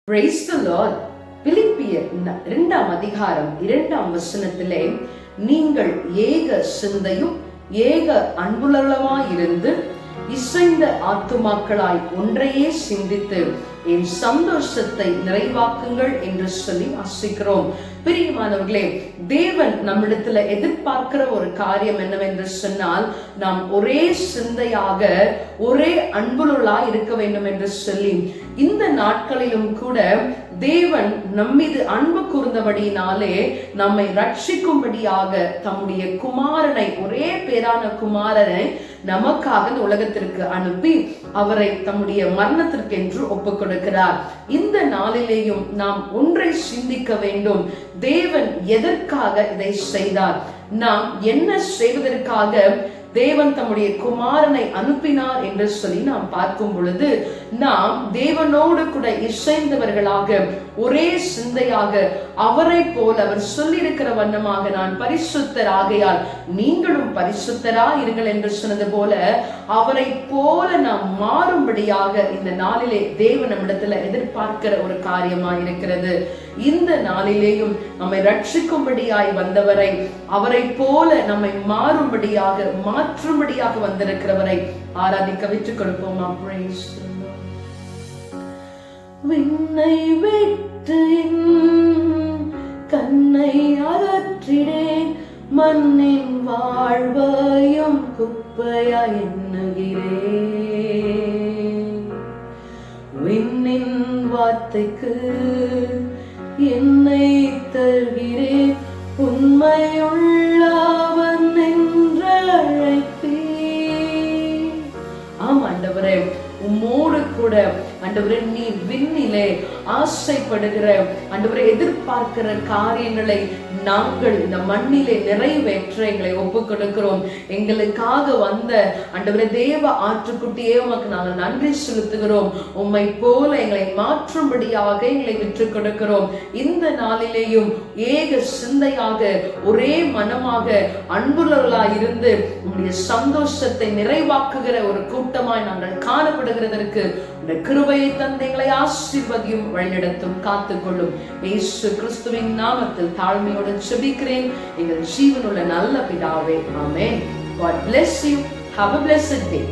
Praise the Lord. பிலிப்பியர் 2ஆம் அதிகாரம் 2ஆம் வசனத்திலே, நீங்கள் ஏக சிந்தையும் ஏக அன்புள்ளவர்களுமாயிருந்து இசைந்த ஆத்துமாக்களாய் ஒன்றையே சிந்தித்து என் சந்தோஷத்தை நிறைவாக்குங்கள் என்று சொல்லி வாசிக்கிறோம். பிரியமானவர்களே, தேவன் நம்மிடத்துல எதிர்பார்க்கிற ஒரு காரியம் என்னவென்று சொன்னால், நாம் ஒரே சிந்தையாக ஒரே அன்புள்ளவர்களாய் இருக்க வேண்டும் என்று சொல்லி, இந்த நாட்களிலும் கூட தேவன் நம்மீது அன்பு கூர்ந்தபடியினாலே நம்மை ரட்சிக்கும்படியாக தம்முடைய குமாரனை, ஒரே பேரான குமாரனை நமக்காக இந்த உலகத்திற்கு அனுப்பி அவரை தம்முடைய மரணத்திற்கு என்று ஒப்புக் கொடுக்கிறார். இந்த நாளிலேயும் நாம் ஒன்றை சிந்திக்க வேண்டும். தேவன் எதற்காக இதை செய்தார்? நாம் என்ன செய்வதற்காக தேவன் தம்முடைய குமாரனை அனுப்பினார் என்று சொல்லி நாம் பார்க்கும் பொழுது, நாம் தேவனோடு கூட இசைந்தவர்களாக ஒரே சிந்தையாக அவரை போல அவர் சொல்லியிருக்கிற வண்ணமாக, நான் பரிசுத்தர் ஆகையால் நீங்களும் பரிசுத்தரா இருங்கள் என்று சொன்னது போல, அவரை போல நாம் மாறும்படியாக இந்த நாளிலே தேவன் நம்மிடத்துல எதிர்பார்க்கிற ஒரு காரியமா இருக்கிறது. இந்த நாளிலேயும் நம்மை ரட்சிக்கும்படியாய் வந்தவரை, அவரை போல நம்மை மாற்றும்படியாக வந்திருக்கிறவரை ஆராதிக்க விட்டுக் கொடுப்போமா? Praise the Lord. விண்ணை விட்டு கண்ணை அகற்றிடேன், மண்ணின் வாழ்வையும் குப்பையா எண்ணுகிறேன். விண்ணின் வார்த்தைக்கு என்னை தருகிறேன், உண்மையுள்ளவன் என்று அழைப்பேன். ஆம் ஆண்டவரே, உம்மோடு கூட ஆண்டவரே, நீ விண்ணிலே ஆசைப்படுகிற ஆண்டவரே, எதிர்பார்க்கிற காரியங்களை நாங்கள் இந்த மண்ணிலே நிறைவேற்ற எங்களை ஒப்புக் கொடுக்கிறோம். எங்களுக்காக வந்த ஆண்டவரே தேவ ஆற்றுக்குட்டியே உமக்கு நாங்கள் நன்றி செலுத்துகிறோம். உம்மை போல எங்களை மாற்றும்படியாக எங்களை விட்டுக் கொடுக்கிறோம். இந்த நாளிலேயும் ஏக சிந்தையாக ஒரே மனமாக அன்புள்ளவர்களாய் இருந்து உம்முடைய சந்தோஷத்தை நிறைவாக்குகிற ஒரு கூட்டமாய் நாங்கள் காணப்படுகிறதற்கு கிருபையை தந்து எங்களை ஆசீர்வதியும், வழிநடத்தும், காத்துக்கொள்ளும். இயேசு கிறிஸ்துவின் நாமத்தில் தாழ்மையோடு ஜெபிக்கிறேன் எங்கள் ஜீவனுள்ள நல்ல பிதாவே, ஆமென். God bless you. Have a blessed day.